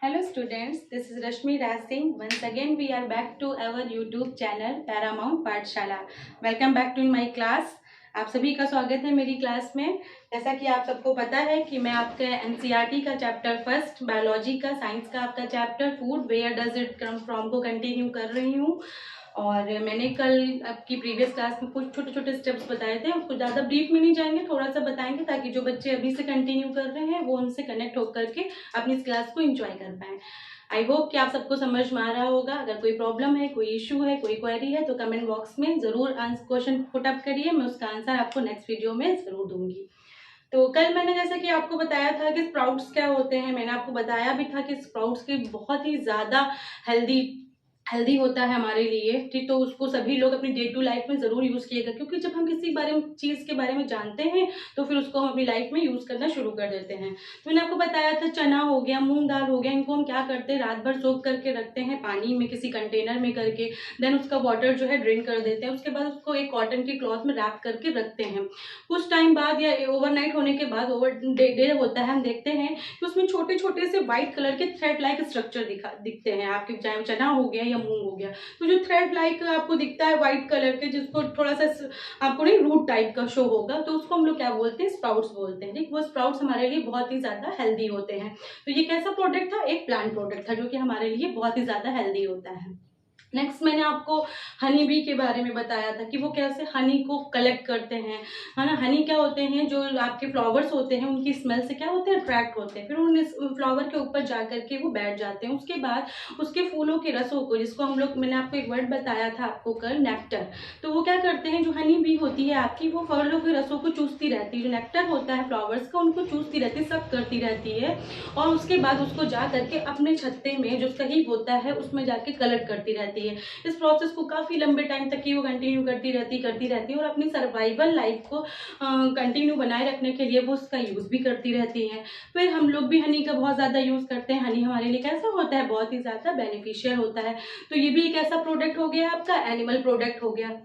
Hello students, this is Rashmi Raj Singh. Once again we are back to our YouTube channel Paramount Pathshala. Welcome back to my class. आप सभी का स्वागत है मेरी class में। जैसा कि आप सबको पता है कि मैं आपके एनसीईआरटी का चैप्टर फर्स्ट बायोलॉजी का साइंस का आपका chapter food where does it come from को कंटिन्यू कर रही हूँ। और मैंने कल आपकी प्रीवियस क्लास में कुछ छोटे छोटे स्टेप्स बताए थे, उसको ज़्यादा ब्रीफ में नहीं जाएंगे, थोड़ा सा बताएंगे ताकि जो बच्चे अभी से कंटिन्यू कर रहे हैं वो उनसे कनेक्ट होकर के अपनी इस क्लास को एंजॉय कर पाएँ। आई होप कि आप सबको समझ में आ रहा होगा। अगर कोई प्रॉब्लम है, कोई इशू है, कोई क्वेरी है तो कमेंट बॉक्स में ज़रूर क्वेश्चन पुट अप करिए, मैं उसका आंसर आपको नेक्स्ट वीडियो में ज़रूर दूंगी। तो कल मैंने जैसा कि आपको बताया था कि स्प्राउट्स क्या होते हैं, मैंने आपको बताया भी था कि स्प्राउट्स की बहुत ही ज़्यादा हेल्दी होता है हमारे लिए, ठीक। तो उसको सभी लोग अपनी डे टू लाइफ में ज़रूर यूज़ किएगा, क्योंकि जब हम किसी चीज़ के बारे में जानते हैं तो फिर उसको हम अपनी लाइफ में यूज़ करना शुरू कर देते हैं। तो मैंने आपको बताया था चना हो गया, मूंग दाल हो गया, इनको हम क्या करते हैं, रात भर सोख करके रखते हैं पानी में किसी कंटेनर में करके, देन उसका वाटर जो है ड्रेन कर देते हैं। उसके बाद उसको एक कॉटन की क्लॉथ में रैप करके रखते हैं। कुछ टाइम बाद या ओवरनाइट होने के बाद ओवर डे होता है, हम देखते हैं कि उसमें छोटे छोटे से व्हाइट कलर के थ्रेड लाइक स्ट्रक्चर दिखते हैं आपके, चाहे चना हो गया या मूंग हो गया। तो जो थ्रेड लाइक आपको दिखता है व्हाइट कलर के, जिसको थोड़ा सा आपको नहीं रूट टाइप का शो होगा, तो उसको हम लोग क्या बोलते हैं, स्प्राउट्स बोलते हैं, ठीक। वो स्प्राउट्स हमारे लिए बहुत ही ज्यादा हेल्दी होते हैं। तो ये कैसा प्रोडक्ट था, एक प्लांट प्रोडक्ट था जो कि हमारे लिए बहुत ही ज्यादा हेल्दी होता है। नेक्स्ट मैंने आपको हनी बी के बारे में बताया था कि वो कैसे हनी को कलेक्ट करते हैं, है ना। हनी क्या होते हैं, जो आपके फ्लावर्स होते हैं उनकी स्मेल से क्या होते हैं, अट्रैक्ट होते हैं, फिर उन फ्लावर के ऊपर जा करके वो बैठ जाते हैं। उसके बाद उसके फूलों के रसों को, जिसको हम लोग, मैंने आपको एक वर्ड बताया था आपको कल, नेक्टर। तो वो क्या करते हैं, जो हनी बी होती है आपकी, वो फलों के रसों को चूसती रहती है, जो नेक्टर होता है फ्लावर्स का उनको चूसती रहती है, सब करती रहती है। और उसके बाद उसको जा करके अपने छत्ते में जो सही होता है उसमें जाके कलेक्ट करती रहती है। इस प्रोसेस को काफी लंबे टाइम तक की वो कंटिन्यू करती रहती है और अपनी सर्वाइवल लाइफ को कंटिन्यू बनाए रखने के लिए वो उसका यूज भी करती रहती है। फिर हम लोग भी हनी का बहुत ज्यादा यूज करते हैं। हनी हमारे लिए कैसा होता है, बहुत ही ज्यादा बेनिफिशियल होता है। तो ये भी एक ऐसा प्रोडक्ट हो गया आपका, एनिमल प्रोडक्ट हो गया,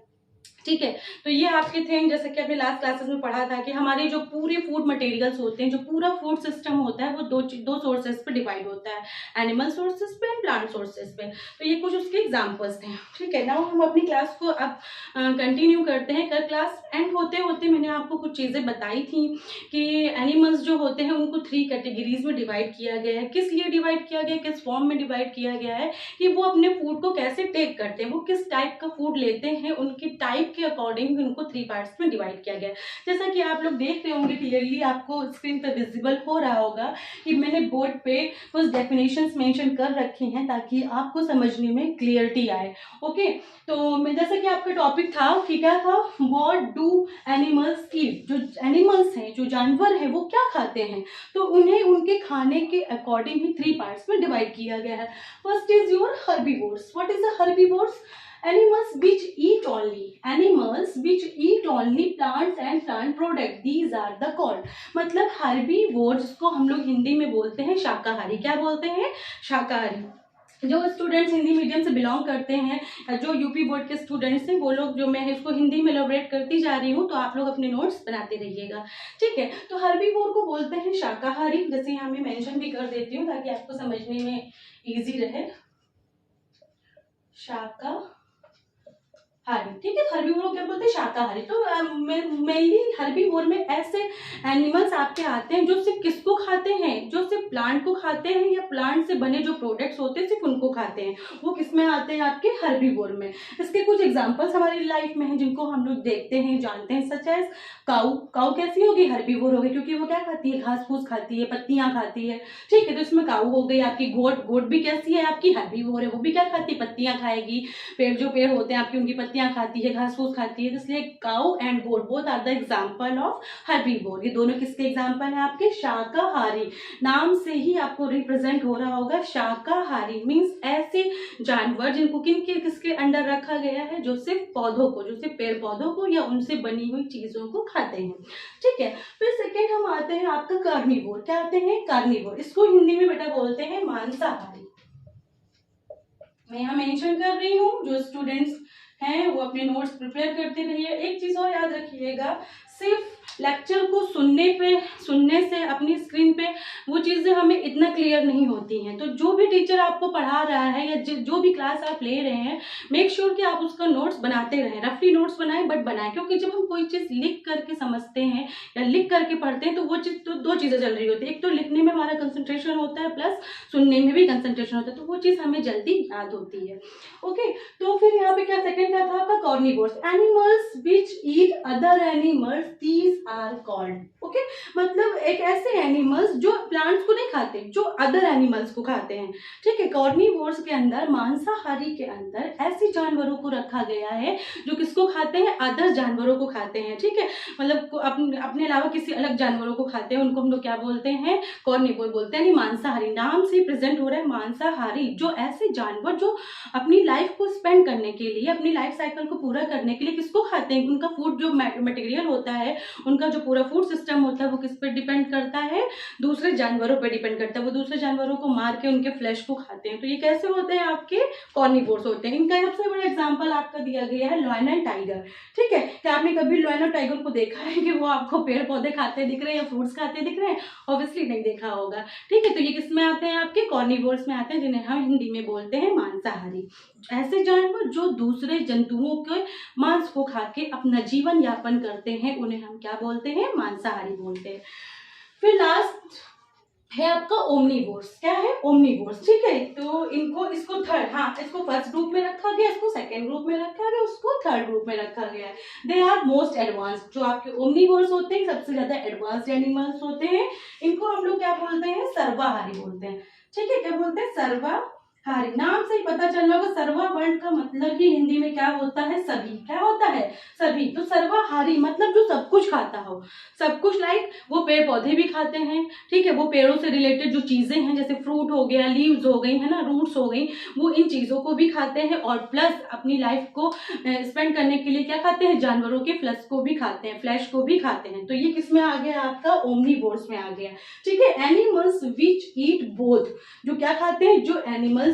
ठीक है। तो ये आपके थे, जैसे कि आपने लास्ट क्लासेस में पढ़ा था कि हमारे जो पूरे फूड मटेरियल्स होते हैं, जो पूरा फूड सिस्टम होता है, वो दो सोर्सेस पे डिवाइड होता है, एनिमल सोर्सेस पे एंड प्लांट सोर्सेस पे। तो ये कुछ उसके एग्जांपल्स थे, ठीक है। नाउ हम अपनी क्लास को अब कंटिन्यू करते हैं। कल क्लास एंड होते होते मैंने आपको कुछ चीज़ें बताई थी कि एनिमल्स जो होते हैं उनको 3 कैटेगरीज में डिवाइड किया गया है। किस लिए डिवाइड किया गया है, किस फॉर्म में डिवाइड किया गया है, कि वो अपने फूड को कैसे टेक करते हैं, वो किस टाइप का फूड लेते हैं, उनके टाइप के अकॉर्डिंग उनको 3 पार्ट्स में डिवाइड किया गया। जैसा कि आप लोग देख रहे होंगे, क्लियरली आपको स्क्रीन पे विजिबल हो रहा होगा कि मैंने बोर्ड पे कुछ डेफिनेशंस मेंशन कर रखी हैं ताकि आपको समझने में क्लियरिटी आए। ओके, तो मैं, जैसा कि आपका टॉपिक था कि क्या था, व्हाट डू एनिमल्स ईट, जो एनिमल्स हैं, जो जानवर हैं, वो क्या खाते हैं, तो उन्हें उनके खाने के अकॉर्डिंग ही 3 पार्ट्स में डिवाइड किया गया है। First is your herbivores. What is the herbivores? Animals which eat only plants and plant product, these are the called। मतलब herbivore जिसको हम लोग हिंदी में बोलते हैं शाकाहारी। क्या बोलते हैं? शाकाहारी। जो स्टूडेंट्स हिंदी मीडियम से बिलोंग करते हैं, जो यूपी बोर्ड के स्टूडेंट्स हैं, वो लोग, जो मैं इसको हिंदी में एलैबोरेट करती जा रही हूँ, तो आप लोग अपने नोट्स बनाते रहिएगा, ठीक है। तो हर्बीवोर को बोलते हैं शाकाहारी, जैसे यहाँ मैं मेंशन भी कर देती हूँ ताकि आपको समझने में इजी रहे। शाकाहारी, ठीक है। हर्बीवोर क्या बोलते हैं? शाकाहारी। तो मेनली हर्बीवोर में ऐसे एनिमल्स आपके आते हैं जो सिर्फ किसको खाते हैं, जो सिर्फ प्लांट को खाते हैं या प्लांट से बने जो प्रोडक्ट्स होते हैं सिर्फ उनको खाते हैं, वो किसमें आते हैं? आपके हर्बीवोर में। इसके कुछ एग्जांपल्स हमारी लाइफ में हैं जिनको हम लोग देखते हैं, जानते हैं, सच एज काऊ। काऊ कैसी होगी? हर्बीवोर होगी, क्योंकि वो क्या खाती है? घास फूस खाती है, पत्तियां खाती है, ठीक है। तो इसमें काऊ हो गई आपकी। गोट, गोट भी कैसी है? आपकी हर्बीवोर है, वो भी क्या खाती है? पत्तियां खाएगी। जो पेड़ होते हैं आपकी, उनकी पत्तियां खाती है, घास फूस खाती है। इसलिए cow and goat both are the example of herbivore. ये दोनों किसके एग्जांपल हैं? आपके शाकाहारी। नाम से ही आपको रिप्रेजेंट हो रहा होगा, शाकाहारी मींस ऐसे जानवर जिनको किसके अंडर रखा गया है, जो सिर्फ पौधों को, जो सिर्फ पेड़ पौधों को या उनसे बनी हुई चीजों को खाते हैं, ठीक है। फिर सेकेंड हम आते हैं आपका कार्निवोर। क्या आते हैं? कार्निवोर। इसको हिंदी में बेटा बोलते हैं मांसाहारी। मैं यहाँ मेंशन कर रही हूँ, जो स्टूडेंट्स हैं वो अपने नोट्स प्रिपेयर करते रहिए। एक चीज और याद रखिएगा, सिर्फ लेक्चर को सुनने से अपनी स्क्रीन पे वो चीज़ें हमें इतना क्लियर नहीं होती हैं। तो जो भी टीचर आपको पढ़ा रहा है या जो भी क्लास आप ले रहे हैं, मेक श्योर कि आप उसका नोट्स बनाते रहें। रफली नोट्स बनाएं बट बनाएं, क्योंकि जब हम कोई चीज़ लिख करके समझते हैं या लिख करके पढ़ते हैं तो वो चीज़ तो दो चीज़ें चल रही होती है। एक तो लिखने में हमारा कंसंट्रेशन होता है, प्लस सुनने में भी कंसंट्रेशन होता है, तो वो चीज़ हमें जल्दी याद होती है। ओके, तो फिर यहाँ पे क्या सेकंड क्या था आपका? Carnivores, animals which eat other animals, these are called. Okay, मतलब एक ऐसे एनिमल्स जो प्लांट्स को नहीं खाते, जो अदर एनिमल्स को खाते हैं। ठीक है, कार्निवोर्स के अंदर, मांसाहारी के अंदर ऐसे जानवरों को रखा गया है जो किसको खाते हैं? अदर जानवरों को खाते हैं। ठीक है, मतलब अपने अलावा किसी अलग जानवरों को खाते हैं, उनको हम लोग क्या बोलते हैं? कार्निवोर बोलते हैं, मांसाहारी। नाम से प्रेजेंट हो रहा है मांसाहारी, जो ऐसे जानवर जो अपनी लाइफ को स्पेंड करने के लिए, अपनी लाइफ साइकिल को पूरा करने के लिए किसको खाते हैं? उनका फूड जो मटेरियल होता है, उनका जो पूरा फूड सिस्टम होता है वो किस पे डिपेंड करता है? दूसरे जानवरों पे डिपेंड करता है। वो दूसरे जानवरों को मार के उनके फ्लैश को खाते हैं। तो ये कैसे होते हैं? आपके कार्निवोर्स होते हैं। इनका सबसे बड़ा एग्जांपल आपका दिया गया है लायन एंड टाइगर। ठीक है, क्या आपने कभी लायन और टाइगर को देखा है कि वो आपको पेड़ पौधे खाते दिख रहे हैं या फ्रूट्स खाते दिख रहे हैं? ऑब्वियसली नहीं देखा होगा। ठीक है, तो ये किस में आते हैं? आपके कार्निवोर्स में आते हैं, जिन्हें हम हिंदी में बोलते हैं मांसाहारी। ऐसे जानवर जो दूसरे जंतुओं के मांस को खा के अपना जीवन यापन करते हैं, उन्हें हम क्या बोलते हैं? मांसाहारी बोलते हैं। फिर लास्ट है आपका ओमनीवोर्स। क्या है? ओमनीवोर्स। ठीक है, तो इसको फर्स्ट ग्रुप में रखा गया, इसको सेकंड ग्रुप में रखा गया, उसको थर्ड ग्रुप में रखा गया है। They are most advanced. जो आपके ओमनीवोर्स होते हैं, सबसे ज्यादा एडवांस्ड एनिमल्स होते हैं। इनको हम लोग क्या बोलते हैं? सर्वाहारी बोलते हैं। ठीक है, क्या बोलते हैं? सर्वाहारी। नाम से ही पता चल रहा होगा, सर्वा वर्ड का मतलब ही हिंदी में क्या होता है? सभी। क्या होता है? सभी। तो सर्वाहारी मतलब जो सब कुछ खाता हो, सब कुछ। लाइक वो पेड़ पौधे भी खाते हैं। ठीक है, वो पेड़ों से रिलेटेड जो चीजें हैं, जैसे फ्रूट हो गया, लीव्स हो गई है ना, रूट्स हो गई, वो इन चीजों को भी खाते हैं। और प्लस अपनी लाइफ को स्पेंड करने के लिए क्या खाते हैं? जानवरों के फ्लैश को भी खाते हैं, फ्लैश को भी खाते हैं। तो ये किस में आ गया? आपका ओमनीवोर्स में आ गया। ठीक है, एनिमल्स विच ईट बोथ। जो क्या खाते हैं? जो एनिमल्स,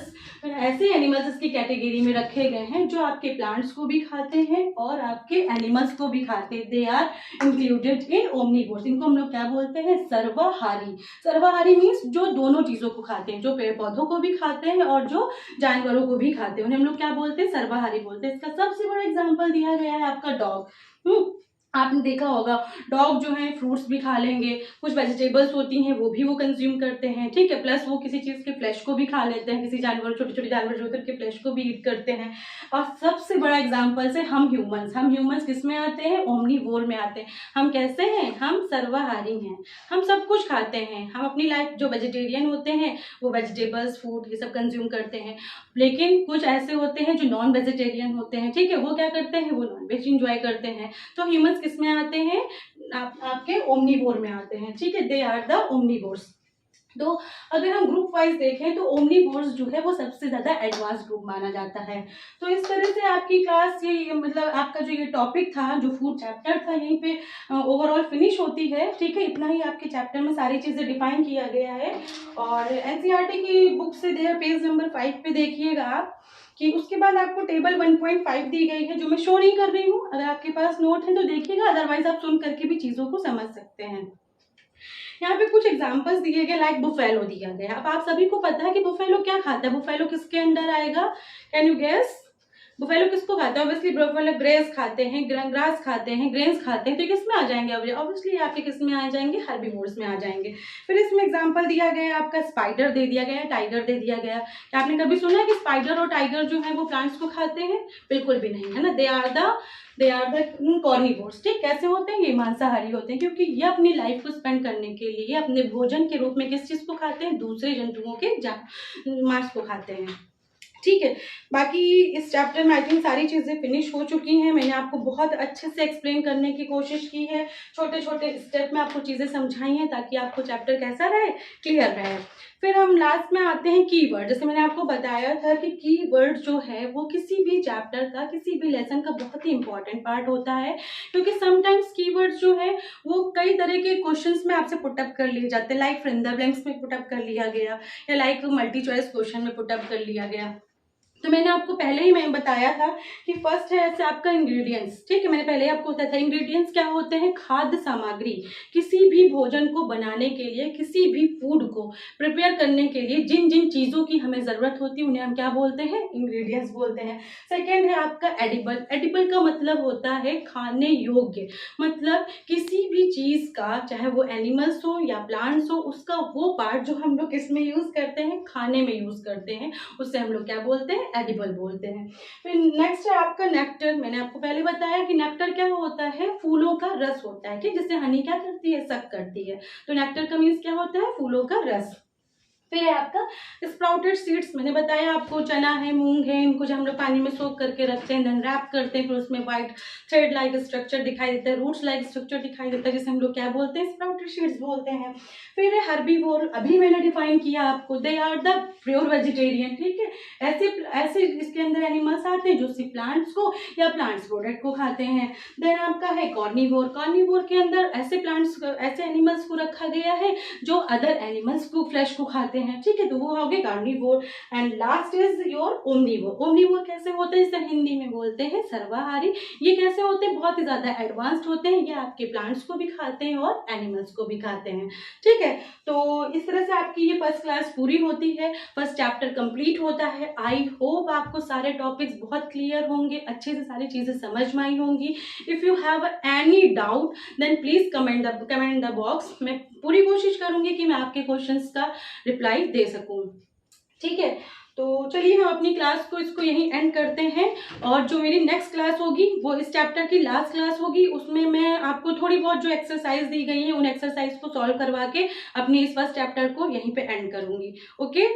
ऐसे एनिमल्स इसकी कैटेगरी में रखे गए हैं जो आपके प्लांट्स को भी खाते हैं और आपके एनिमल्स को भी खाते हैं। They are included in omnivores. इनको हम लोग क्या बोलते हैं? सर्वाहारी। सर्वाहारी मीन्स जो दोनों चीजों को खाते हैं, जो पेड़ पौधों को भी खाते हैं और जो जानवरों को भी खाते हैं, उन्हें हम लोग क्या बोलते हैं? सर्वाहारी बोलते हैं। इसका सबसे बड़ा एग्जाम्पल दिया गया है आपका डॉग। आपने देखा होगा, डॉग जो है फ्रूट्स भी खा लेंगे, कुछ वेजिटेबल्स होती हैं वो भी वो कंज्यूम करते हैं। ठीक है, प्लस वो किसी चीज़ के फ्लैश को भी खा लेते हैं, किसी जानवर, छोटे छोटे जानवर जो होते हैं उनके फ्लैश को भी ईट करते हैं। और सबसे बड़ा एग्जाम्पल से हम ह्यूमंस किस में आते हैं? ओमनीवोर में आते हैं। हम कैसे हैं? हम सर्वाहारी हैं। हम सब कुछ खाते हैं। हम अपनी लाइफ, जो वेजिटेरियन होते हैं वो वेजिटेबल्स, फूड ये सब कंज्यूम करते हैं। लेकिन कुछ ऐसे होते हैं जो नॉन वेजिटेरियन होते हैं। ठीक है, वो क्या करते हैं? वो नॉन वेज इंजॉय करते हैं। तो ह्यूमंस किस में आते हैं? आपके ओमनीवोर में आते हैं। ठीक है, दे आर द ओमनीवोर्स। तो अगर हम ग्रुप वाइज देखें तो ओमनीवोर्स जो है वो सबसे ज्यादा एडवांस ग्रुप माना जाता है। तो इस तरह से आपकी क्लास, ये मतलब आपका जो ये टॉपिक था, जो फूड चैप्टर था, यहीं पे ओवरऑल फिनिश होती है। ठीक है, इतना ही आपके चैप्टर में सारी चीजें डिफाइन किया गया है। और एनसीईआरटी की बुक से पेज नंबर 5 पे देखिएगा आप कि उसके बाद आपको टेबल 1.5 दी गई है, जो मैं शो नहीं कर रही हूँ। अगर आपके पास नोट है तो देखिएगा, अदरवाइज आप सुन करके भी चीजों को समझ सकते हैं। यहाँ पे कुछ एग्जांपल्स दिए गए, लाइक बुफेलो दिया गया। अब आप सभी को पता है कि बुफेलो क्या खाता है? बुफेलो किसके अंडर आएगा? Can you guess? बुफेलो किसको खाता है? ऑब्वियसली बुफेलो ग्रेस खाते हैं, ग्रास खाते हैं, ग्रेन्स खाते हैं। तो किस में आ जाएंगे? ऑब्वियसली आपके किस में आ जाएंगे? हर्बीवोर्स में आ जाएंगे। फिर इसमें एग्जांपल दिया गया है आपका, स्पाइडर दे दिया गया है, टाइगर दे दिया गया। क्या आपने कभी सुना है कि स्पाइडर और टाइगर जो है वो प्लांट्स को खाते हैं? बिल्कुल भी नहीं, है ना। They are the carnivores. ठीक, कैसे होते हैं? ये मांसाहारी होते हैं, क्योंकि ये अपनी लाइफ को स्पेंड करने के लिए अपने भोजन के रूप में किस चीज को खाते हैं? दूसरे जंतुओं के मांस को खाते हैं। ठीक है, बाकी इस चैप्टर में आई थिंक सारी चीज़ें फिनिश हो चुकी हैं। मैंने आपको बहुत अच्छे से एक्सप्लेन करने की कोशिश की है, छोटे छोटे स्टेप में आपको चीज़ें समझाई हैं ताकि आपको चैप्टर कैसा रहे? क्लियर रहे। फिर हम लास्ट में आते हैं कीवर्ड। जैसे मैंने आपको बताया था कि कीवर्ड जो है वो किसी भी चैप्टर का, किसी भी लेसन का बहुत ही इंपॉर्टेंट पार्ट होता है, क्योंकि समटाइम्स कीवर्ड जो है वो कई तरह के क्वेश्चंस में आपसे पुटअप कर लिए जाते हैं। Like fill in the blanks में पुटअप कर लिया गया, या लाइक मल्टी चॉइस क्वेश्चन में पुटअप कर लिया गया। तो मैंने आपको पहले ही मैं बताया था कि फर्स्ट है ऐसे आपका इंग्रेडिएंट्स, ठीक है, मैंने पहले ही आपको बताया था इंग्रेडिएंट्स क्या होते हैं, खाद्य सामग्री। किसी भी भोजन को बनाने के लिए, किसी भी फूड को प्रिपेयर करने के लिए जिन जिन चीज़ों की हमें ज़रूरत होती है उन्हें हम क्या बोलते हैं, इंग्रेडिएंट्स बोलते हैं। सेकेंड है आपका एडिबल। एडिबल का मतलब होता है खाने योग्य, मतलब किसी भी चीज़ का, चाहे वो एनिमल्स हो या प्लांट्स हो, उसका वो पार्ट जो हम लोग किस में यूज़ करते हैं, खाने में यूज़ करते हैं, उससे हम लोग क्या बोलते हैं, एडिबल बोलते हैं। फिर नेक्स्ट है आपका नेक्टर। मैंने आपको पहले बताया कि नेक्टर क्या होता है, फूलों का रस होता है, ठीक, जिससे हनी क्या करती है, सक करती है। तो नेक्टर का मीन्स क्या होता है, फूलों का रस। फिर है आपका स्प्राउटेड सीड्स। मैंने बताया आपको चना है, मूंग है, इनको जो हम लोग पानी में सोख करके रखते हैं, देन रैप करते हैं, फिर उसमें व्हाइट थ्रेड लाइक स्ट्रक्चर दिखाई देता है, रूट्स लाइक स्ट्रक्चर दिखाई देता है, जिसे हम लोग क्या बोलते हैं, स्प्राउटेड सीड्स बोलते हैं। फिर है हर्बीवोर। अभी मैंने डिफाइन किया आपको, they are the pure vegetarian, ठीक है, ऐसे ऐसे इसके अंदर एनिमल्स आते हैं जो सिर्फ प्लांट्स को या प्लांट्स प्रोडक्ट को खाते हैं। देन आपका है कॉर्निवोर। कॉर्निवोर के अंदर ऐसे प्लांट्स, ऐसे एनिमल्स को रखा गया है जो अदर एनिमल्स को, फ्लैश को खाते हैं, ठीक है, तो वो हो गए carnivore. And last is your omnivore. Omnivore कैसे होते हैं, इसे हिंदी में बोलते हैं सर्वाहारी। ये कैसे होते हैं, बहुत ही ज्यादा एडवांस्ड होते हैं, ये आपके प्लांट्स को भी खाते हैं और एनिमल्स को भी खाते हैं, ठीक है। तो इस तरह से आपकी ये फर्स्ट क्लास पूरी होती है, फर्स्ट चैप्टर कंप्लीट होता है। आई होप आपको सारे टॉपिक्स बहुत क्लियर होंगे, अच्छे से सारी चीजें समझ में आई होंगी। If you have any doubt then please comment in the box. मैं पूरी कोशिश करूंगी कि मैं आपके क्वेश्चंस का रिप्लाई दे सकूं, ठीक है। तो चलिए हम अपनी क्लास को इसको यहीं एंड करते हैं, और जो मेरी नेक्स्ट क्लास होगी वो इस चैप्टर की लास्ट क्लास होगी। उसमें मैं आपको थोड़ी बहुत जो एक्सरसाइज दी गई है उन एक्सरसाइज को सॉल्व करवा के अपनी इस फर्स्ट चैप्टर को यहीं पे एंड करूंगी। Okay,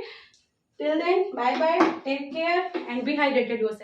till then bye bye, take care and be hydrated yourself.